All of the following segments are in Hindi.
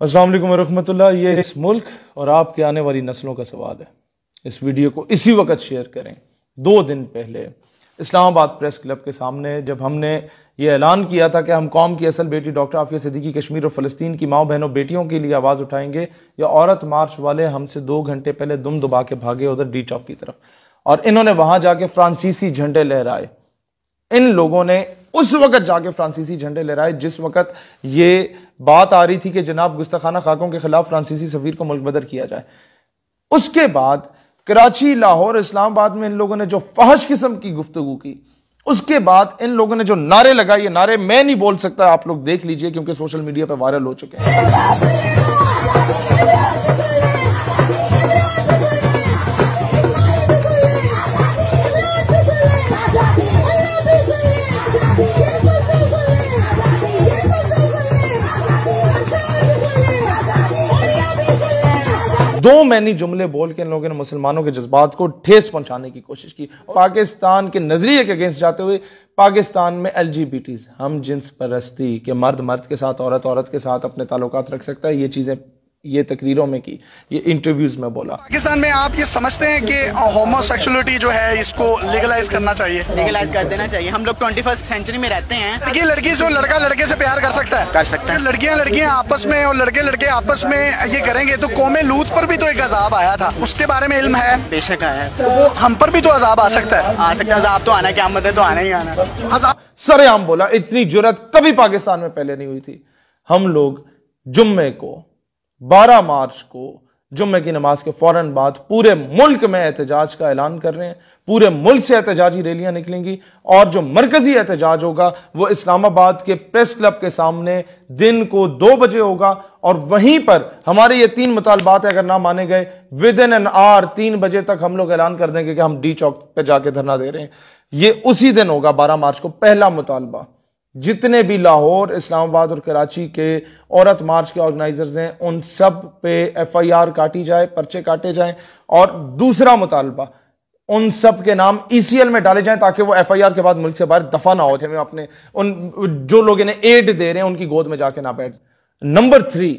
अस्सलाम वालेकुम रहमतुल्लाह। ये इस मुल्क और आपके आने वाली नस्लों का सवाल है। इस वीडियो को इसी वक्त शेयर करें। 2 दिन पहले इस्लामाबाद प्रेस क्लब के सामने जब हमने ये ऐलान किया था कि हम कौम की असल बेटी डॉक्टर आफिया सिद्दीकी कश्मीर और फ़लस्तीन की माओ बहनों बेटियों के लिए आवाज़ उठाएंगे, या औरत मार्च वाले हमसे 2 घंटे पहले दुम दुबा के भागे उधर डी चौक की तरफ, और इन्होंने वहां जाके फ्रांसीसी झंडे लहराए। इन लोगों ने उस वक्त जाके फ्रांसीसी झंडे लहराए जिस वक्त ये बात आ रही थी कि जनाब गुस्ताखाना खाकों के खिलाफ फ्रांसीसी सफीर को मुल्क बदर किया जाए। उसके बाद कराची, लाहौर, इस्लामाबाद में इन लोगों ने जो फहश किस्म की गुफ्तगू की, उसके बाद इन लोगों ने जो नारे लगाए, ये नारे मैं नहीं बोल सकता, आप लोग देख लीजिए क्योंकि सोशल मीडिया पर वायरल हो चुके हैं। 2 मैनी जुमले बोल के इन लोगों ने मुसलमानों के जज्बात को ठेस पहुंचाने की कोशिश की। पाकिस्तान के नजरिए के अगेंस्ट जाते हुए पाकिस्तान में एलजीबीटीज, हम जिन्स परस्ती के मर्द मर्द के साथ, औरत औरत के साथ अपने ताल्लुकात रख सकता है, ये चीजें ये तकरीरों में की, ये इंटरव्यूज में बोला। पाकिस्तान में आप ये समझते हैं कि होमोसेक्सुअलिटी जो है इसको लीगलाइज करना चाहिए? लीगलाइज कर देना चाहिए। हम लोग 21st सेंचुरी में रहते हैं। ये लड़की जो लड़का लड़के से प्यार कर सकता है, कर सकता है। लड़कियां आपस में और लड़के लड़के आपस में ये करेंगे तो कौमे लूत पर भी तो एक अजाब आया था, उसके बारे में इल्म है? बेशक आया है। तो वो हम पर भी तो अजाब आ सकता है। आ सकता है अजाब, तो आना, क्या मत है तो आना ही आना। अजाब सरेआम बोला। इतनी जुर्रत कभी पाकिस्तान में पहले नहीं हुई थी। हम लोग जुम्मे को 12 मार्च को जुम्मे की नमाज के फौरन बाद पूरे मुल्क में एहतजाज का ऐलान कर रहे हैं। पूरे मुल्क से एहतजाजी रैलियां निकलेंगी और जो मरकजी एहतजाज होगा वो इस्लामाबाद के प्रेस क्लब के सामने दिन को 2 बजे होगा। और वहीं पर हमारे ये 3 मुतालबात अगर ना माने गए, विद इन एन आवर 3 बजे तक हम लोग ऐलान कर देंगे कि हम डी चौक पे जाके धरना दे रहे हैं। ये उसी दिन होगा 12 मार्च को पहला मुतालबा। जितने भी लाहौर, इस्लामाबाद और कराची के औरत मार्च के ऑर्गेनाइजर्स हैं उन सब पे FIR काटी जाए, पर्चे काटे जाएं। और दूसरा मुतालबा, उन सब के नाम ECL में डाले जाएं ताकि वो FIR के बाद मुल्क से बाहर दफा ना हो जाए, अपने उन जो लोग इन्हें एड दे रहे हैं उनकी गोद में जाके ना बैठ। नंबर 3,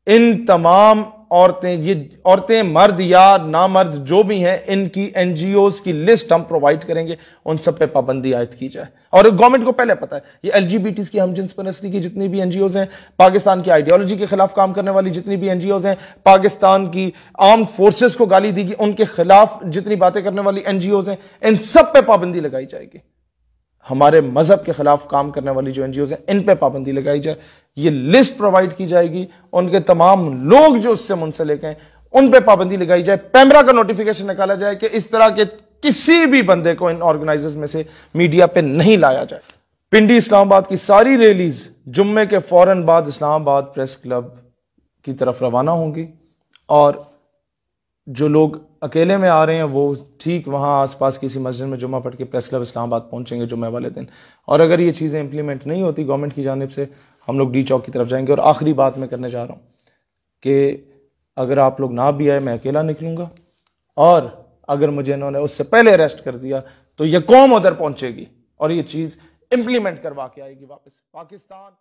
इन तमाम औरतें, ये औरतें मर्द या नामर्द जो भी हैं, इनकी NGOs की लिस्ट हम प्रोवाइड करेंगे, उन सब पे पाबंदी आयद की जाए। और गवर्नमेंट को पहले पता है ये LGBTs की, हम जिन्स परस्ती की जितनी भी NGOs हैं, पाकिस्तान की आइडियोलॉजी के खिलाफ काम करने वाली जितनी भी NGOs हैं, पाकिस्तान की आर्म्ड फोर्सेस को गाली दी उनके खिलाफ जितनी बातें करने वाली NGOs हैं, इन सब पे पाबंदी लगाई जाएगी। हमारे मजहब के खिलाफ काम करने वाली जो NGOs हैं इन पे पाबंदी लगाई जाए। ये लिस्ट प्रोवाइड की जाएगी, उनके तमाम लोग जो उससे मुंसलिक हैं उन पे पाबंदी लगाई जाए। पैमरा का नोटिफिकेशन निकाला जाए कि इस तरह के किसी भी बंदे को इन ऑर्गेनाइजर्स में से मीडिया पे नहीं लाया जाए। पिंडी इस्लामाबाद की सारी रैलीज जुम्मे के फौरन बाद इस्लामाबाद प्रेस क्लब की तरफ रवाना होंगी, और जो लोग अकेले में आ रहे हैं वो ठीक वहाँ आसपास किसी मस्जिद में जुम्मा पढ़ के प्रेस क्लब इस्लामाबाद पहुंचेंगे जुम्मे वाले दिन। और अगर ये चीज़ें इंप्लीमेंट नहीं होती गवर्नमेंट की जानिब से, हम लोग डी चौक की तरफ जाएंगे। और आखिरी बात मैं करने जा रहा हूँ कि अगर आप लोग ना भी आए, मैं अकेला निकलूंगा, और अगर मुझे इन्होंने उससे पहले अरेस्ट कर दिया तो ये कौम उधर पहुंचेगी और ये चीज़ इंप्लीमेंट करवा के आएगी वापस। पाकिस्तान